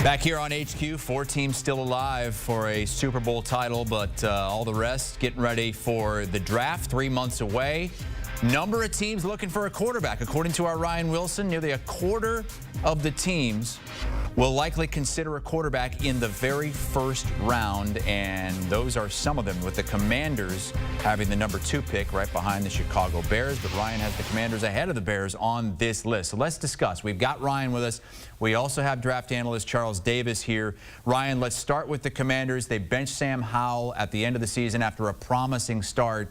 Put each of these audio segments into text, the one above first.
Back here on HQ, 4 teams still alive for a Super Bowl title, but all the rest getting ready for the draft 3 months away. Number of teams looking for a quarterback. According to our Ryan Wilson, nearly a quarter of the teams will likely consider a quarterback in the very first round, and those are some of them, with the Commanders having the number 2 pick right behind the Chicago Bears. But Ryan has the Commanders ahead of the Bears on this list. So let's discuss. We've got Ryan with us. We also have draft analyst Charles Davis here. Ryan, let's start with the Commanders. They benched Sam Howell at the end of the season after a promising start.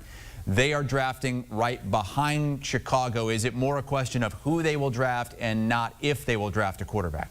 They are drafting right behind Chicago. Is it more a question of who they will draft and not if they will draft a quarterback?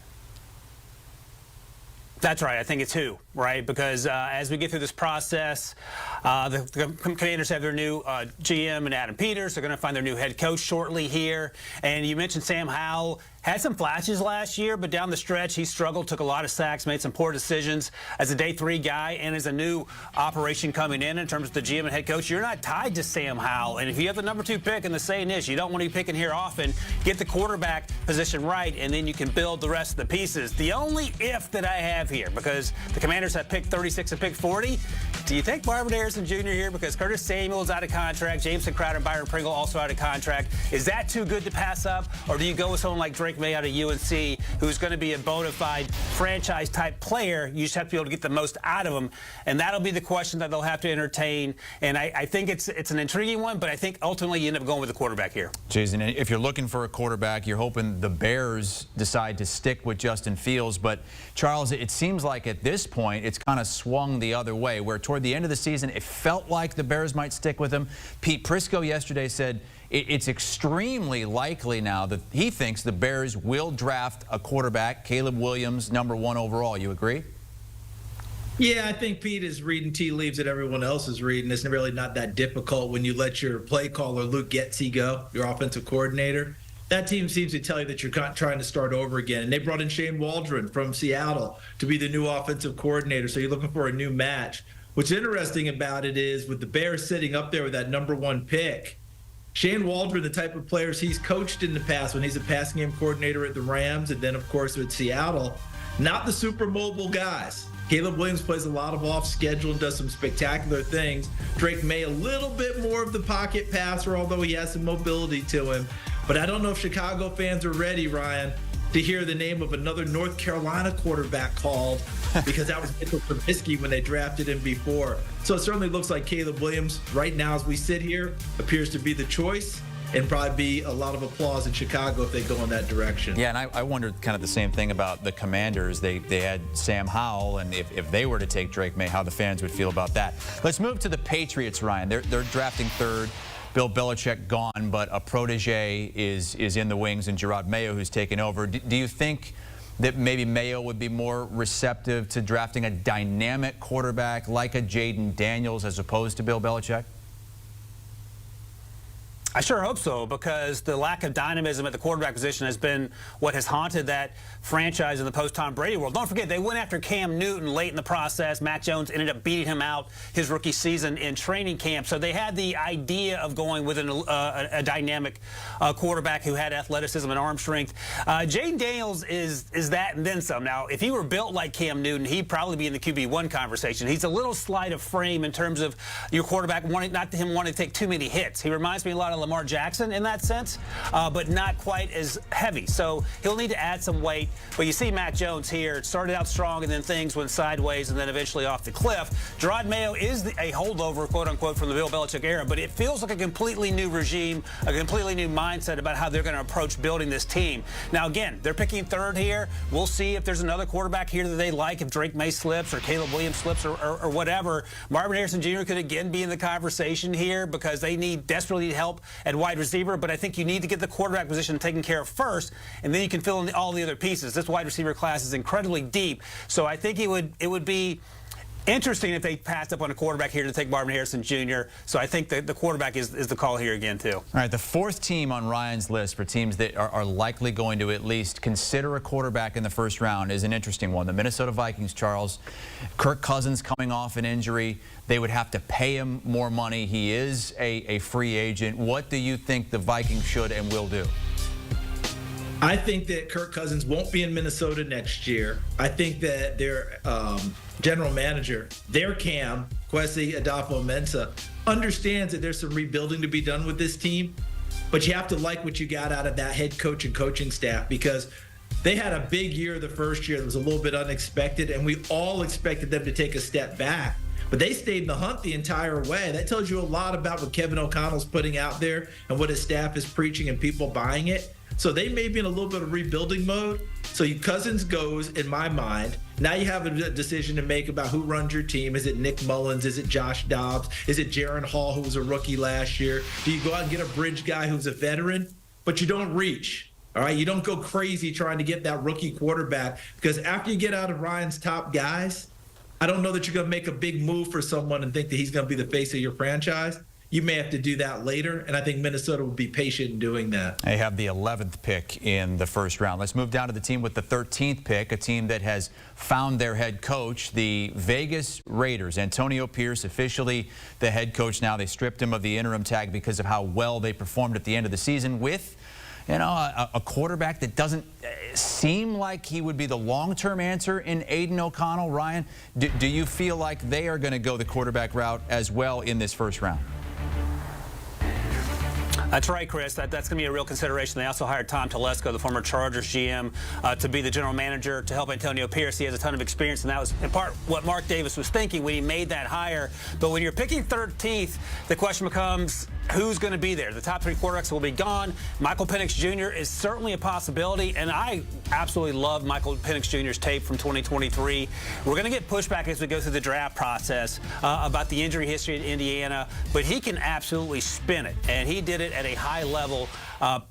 That's right. I think it's who, right? Because as we get through this process, the Commanders have their new GM and Adam Peters. They're going to find their new head coach shortly here. And you mentioned Sam Howell. Had some flashes last year, but down the stretch, he struggled, took a lot of sacks, made some poor decisions. As a day 3 guy and as a new operation coming in terms of the GM and head coach, you're not tied to Sam Howell. And if you have the number 2 pick, and the saying is you don't want to be picking here often, get the quarterback position right, and then you can build the rest of the pieces. The only if that I have here, because the Commanders have picked 36 and picked 40, do you take Marvin Harrison Jr. here? Because Curtis Samuel is out of contract, Jameson Crowder and Byron Pringle also out of contract. Is that too good to pass up? Or do you go with someone like Drake May out of UNC, who's going to be a bona fide franchise-type player? You just have to be able to get the most out of him, and that'll be the question that they'll have to entertain. And I think it's an intriguing one, but I think ultimately you end up going with the quarterback here. Jason, if you're looking for a quarterback, you're hoping the Bears decide to stick with Justin Fields. But, Charles, it seems like at this point it's kind of swung the other way, where toward the end of the season it felt like the Bears might stick with him. Pete Prisco yesterday said it's extremely likely now that he thinks the Bears will draft a quarterback, Caleb Williams, number 1 overall. You agree? Yeah, I think Pete is reading tea leaves that everyone else is reading. It's really not that difficult when you let your play caller, Luke Getsy, go, your offensive coordinator. That team seems to tell you that you're trying to start over again. And they brought in Shane Waldron from Seattle to be the new offensive coordinator, so you're looking for a new match. What's interesting about it is with the Bears sitting up there with that number 1 pick, Shane Waldron, the type of players he's coached in the past when he's a passing game coordinator at the Rams and then, of course, with Seattle, not the super mobile guys. Caleb Williams plays a lot of off schedule and does some spectacular things. Drake May, a little bit more of the pocket passer, although he has some mobility to him. But I don't know if Chicago fans are ready, Ryan, to hear the name of another North Carolina quarterback called, because that was Mitchell Trubisky when they drafted him before. So it certainly looks like Caleb Williams, right now as we sit here, appears to be the choice, and probably be a lot of applause in Chicago if they go in that direction. Yeah, and I wondered kind of the same thing about the Commanders. They had Sam Howell, and if they were to take Drake May, how the fans would feel about that. Let's move to the Patriots, Ryan. They're drafting 3rd. Bill Belichick gone, but a protege is in the wings, and Gerard Mayo, who's taken over. Do you think that maybe Mayo would be more receptive to drafting a dynamic quarterback like a Jaden Daniels as opposed to Bill Belichick? I sure hope so, because the lack of dynamism at the quarterback position has been what has haunted that franchise in the post-Tom Brady world. Don't forget, they went after Cam Newton late in the process. Mac Jones ended up beating him out his rookie season in training camp. So they had the idea of going with a dynamic quarterback who had athleticism and arm strength. Jaden Daniels is that and then some. Now, if he were built like Cam Newton, he'd probably be in the QB1 conversation. He's a little slight of frame in terms of your quarterback wanting to take too many hits. He reminds me a lot of Lamar Jackson in that sense, but not quite as heavy. So he'll need to add some weight. But you see Mac Jones here. It started out strong, and then things went sideways, and then eventually off the cliff. Gerard Mayo is a holdover, quote-unquote, from the Bill Belichick era, but it feels like a completely new regime, a completely new mindset about how they're going to approach building this team. Now, again, they're picking 3rd here. We'll see if there's another quarterback here that they like, if Drake May slips or Caleb Williams slips or whatever. Marvin Harrison Jr. could again be in the conversation here because they desperately need help at wide receiver, but I think you need to get the quarterback position taken care of first, and then you can fill in all the other pieces. This wide receiver class is incredibly deep, so I think it would be interesting if they passed up on a quarterback here to take Marvin Harrison Jr. So I think the quarterback is the call here again, too. All right, the 4th team on Ryan's list for teams that are likely going to at least consider a quarterback in the first round is an interesting one. The Minnesota Vikings, Charles. Kirk Cousins coming off an injury. They would have to pay him more money. He is a free agent. What do you think the Vikings should and will do? I think that Kirk Cousins won't be in Minnesota next year. I think that their general manager, their Cam, Kwesi Adolfo-Mensah, understands that there's some rebuilding to be done with this team, but you have to like what you got out of that head coach and coaching staff, because they had a big year the first year that was a little bit unexpected, and we all expected them to take a step back. But they stayed in the hunt the entire way. That tells you a lot about what Kevin O'Connell's putting out there and what his staff is preaching and people buying it. So they may be in a little bit of rebuilding mode. So Cousins goes, in my mind. Now you have a decision to make about who runs your team. Is it Nick Mullins? Is it Josh Dobbs? Is it Jaron Hall, who was a rookie last year? Do you go out and get a bridge guy who's a veteran? But you don't reach. All right, you don't go crazy trying to get that rookie quarterback, because after you get out of Ryan's top guys, I don't know that you're going to make a big move for someone and think that he's going to be the face of your franchise. You may have to do that later, and I think Minnesota will be patient in doing that. They have the 11th pick in the first round. Let's move down to the team with the 13th pick, a team that has found their head coach, the Vegas Raiders. Antonio Pierce, officially the head coach now. They stripped him of the interim tag because of how well they performed at the end of the season with, you know, a quarterback that doesn't seem like he would be the long-term answer in Aiden O'Connell. Ryan, do you feel like they are going to go the quarterback route as well in this first round? That's right, Chris. That's going to be a real consideration. They also hired Tom Telesco, the former Chargers GM, to be the general manager to help Antonio Pierce. He has a ton of experience, and that was in part what Mark Davis was thinking when he made that hire. But when you're picking 13th, the question becomes, who's going to be there? The top three quarterbacks will be gone. Michael Penix Jr. is certainly a possibility, and I absolutely love Michael Penix Jr.'s tape from 2023. We're going to get pushback as we go through the draft process about the injury history at Indiana, but he can absolutely spin it, and he did it at a high level,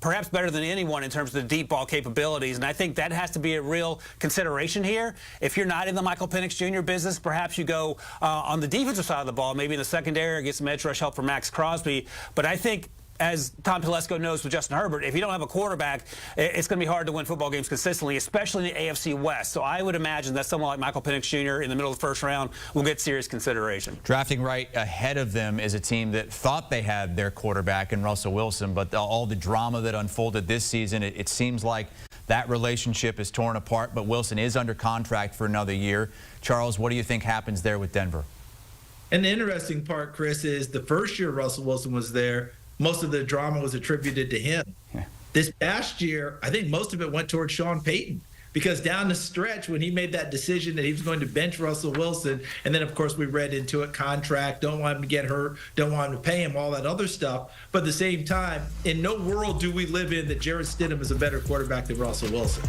perhaps better than anyone in terms of the deep ball capabilities, and I think that has to be a real consideration here. If you're not in the Michael Penix Jr. business, perhaps you go on the defensive side of the ball, maybe in the secondary, or get some edge rush help from Max Crosby. But I think, as Tom Telesco knows with Justin Herbert, if you don't have a quarterback, it's going to be hard to win football games consistently, especially in the AFC West. So I would imagine that someone like Michael Penix Jr. in the middle of the first round will get serious consideration. Drafting right ahead of them is a team that thought they had their quarterback in Russell Wilson, but all the drama that unfolded this season, it seems like that relationship is torn apart, but Wilson is under contract for another year. Charles, what do you think happens there with Denver? And the interesting part, Chris, is the first year Russell Wilson was there, most of the drama was attributed to him. Yeah. This past year, I think most of it went towards Sean Payton, because down the stretch, when he made that decision that he was going to bench Russell Wilson, and then, of course, we read into it, contract, don't want him to get hurt, don't want him to pay him, all that other stuff. But at the same time, in no world do we live in that Jarrett Stidham is a better quarterback than Russell Wilson.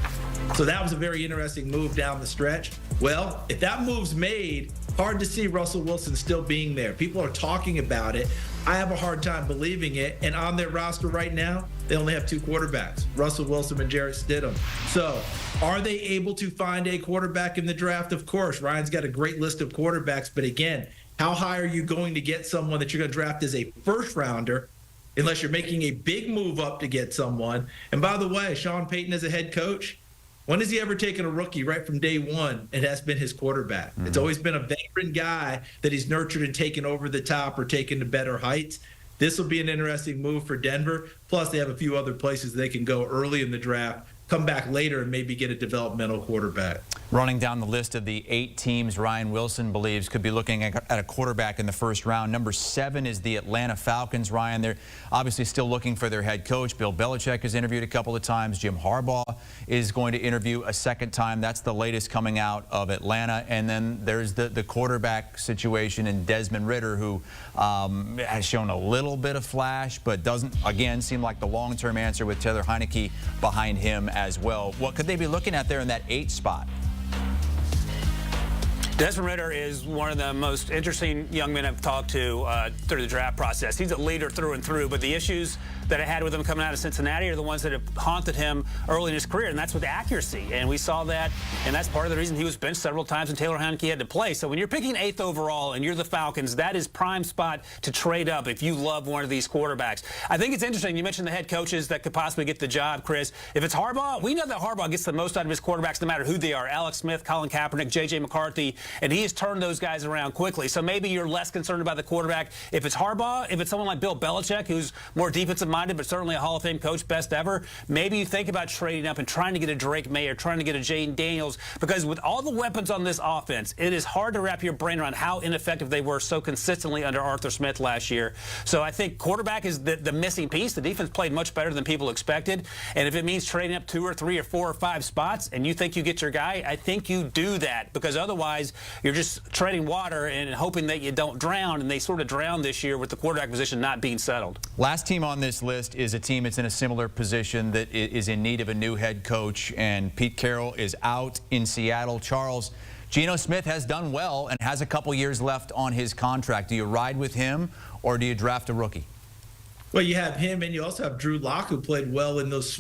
So that was a very interesting move down the stretch. Well, if that move's made, hard to see Russell Wilson still being there. People are talking about it. I have a hard time believing it. And on their roster right now, they only have two quarterbacks, Russell Wilson and Jarrett Stidham. So are they able to find a quarterback in the draft? Of course. Ryan's got a great list of quarterbacks. But again, how high are you going to get someone that you're going to draft as a first rounder, unless you're making a big move up to get someone? And by the way, Sean Payton as a head coach, when has he ever taken a rookie right from day one and that's been his quarterback? Mm-hmm. It's always been a veteran guy that he's nurtured and taken over the top or taken to better heights. This will be an interesting move for Denver. Plus, they have a few other places they can go early in the draft, come back later and maybe get a developmental quarterback. Running down the list of the 8 teams Ryan Wilson believes could be looking at a quarterback in the first round. Number 7 is the Atlanta Falcons. Ryan, they're obviously still looking for their head coach. Bill Belichick has interviewed a couple of times. Jim Harbaugh is going to interview a second time. That's the latest coming out of Atlanta. And then there's the quarterback situation in Desmond Ridder, who has shown a little bit of flash, but doesn't, again, seem like the long-term answer with Taylor Heineke behind him as well. What could they be looking at there in that 8 spot? Desmond Ridder is one of the most interesting young men I've talked to through the draft process. He's a leader through and through, but the issues that I had with him coming out of Cincinnati are the ones that have haunted him early in his career, and that's with accuracy. And we saw that, and that's part of the reason he was benched several times and Taylor Heineke had to play. So when you're picking 8th overall and you're the Falcons, that is prime spot to trade up if you love one of these quarterbacks. I think it's interesting. You mentioned the head coaches that could possibly get the job, Chris. If it's Harbaugh, we know that Harbaugh gets the most out of his quarterbacks no matter who they are. Alex Smith, Colin Kaepernick, J.J. McCarthy, and he has turned those guys around quickly. So maybe you're less concerned about the quarterback if it's Harbaugh. If it's someone like Bill Belichick, who's more defensive minded, but certainly a Hall of Fame coach, best ever, maybe you think about trading up and trying to get a Drake May or trying to get a Jane Daniels, because with all the weapons on this offense, it is hard to wrap your brain around how ineffective they were so consistently under Arthur Smith last year. So I think quarterback is the missing piece. The defense played much better than people expected, and if it means trading up 2 or 3 or 4 or 5 spots and you think you get your guy, I think you do that, because otherwise you're just treading water and hoping that you don't drown, and they sort of drowned this year with the quarterback position not being settled. Last team on this list is a team that's in a similar position that is in need of a new head coach, and Pete Carroll is out in Seattle. Charles, Geno Smith has done well and has a couple years left on his contract. Do you ride with him or do you draft a rookie? Well, you have him, and you also have Drew Lock, who played well in those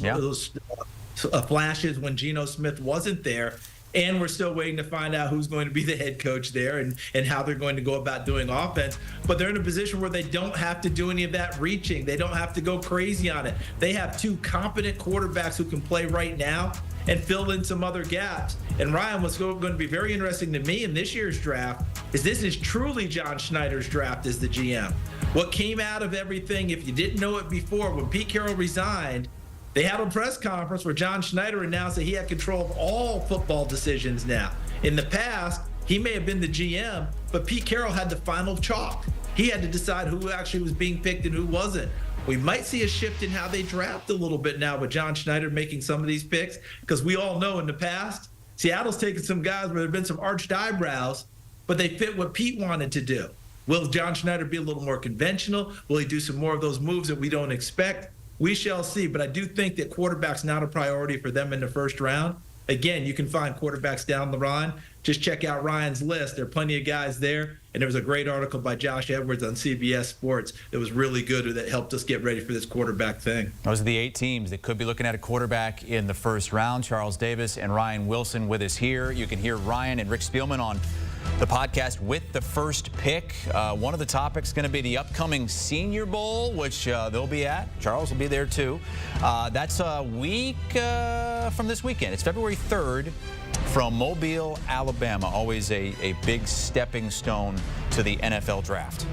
flashes when Geno Smith wasn't there. And we're still waiting to find out who's going to be the head coach there and how they're going to go about doing offense. But they're in a position where they don't have to do any of that reaching. They don't have to go crazy on it. They have 2 competent quarterbacks who can play right now and fill in some other gaps. And Ryan, what's going to be very interesting to me in this year's draft is this is truly John Schneider's draft as the GM. What came out of everything, if you didn't know it before, when Pete Carroll resigned, they had a press conference where John Schneider announced that he had control of all football decisions now. In the past, he may have been the GM, but Pete Carroll had the final chalk. He had to decide who actually was being picked and who wasn't. We might see a shift in how they draft a little bit now with John Schneider making some of these picks, because we all know in the past, Seattle's taken some guys where there have been some arched eyebrows, but they fit what Pete wanted to do. Will John Schneider be a little more conventional? Will he do some more of those moves that we don't expect? We shall see, but I do think that quarterback's not a priority for them in the first round. Again, you can find quarterbacks down the line. Just check out Ryan's list. There are plenty of guys there, and there was a great article by Josh Edwards on CBS Sports that was really good, that helped us get ready for this quarterback thing. Those are the 8 teams that could be looking at a quarterback in the first round. Charles Davis and Ryan Wilson with us here. You can hear Ryan and Rick Spielman on the podcast with the first pick. One of the topics going to be the upcoming Senior Bowl, which they'll be at. Charles will be there too. That's a week from this weekend. It's February 3rd from Mobile, Alabama. Always a big stepping stone to the NFL draft.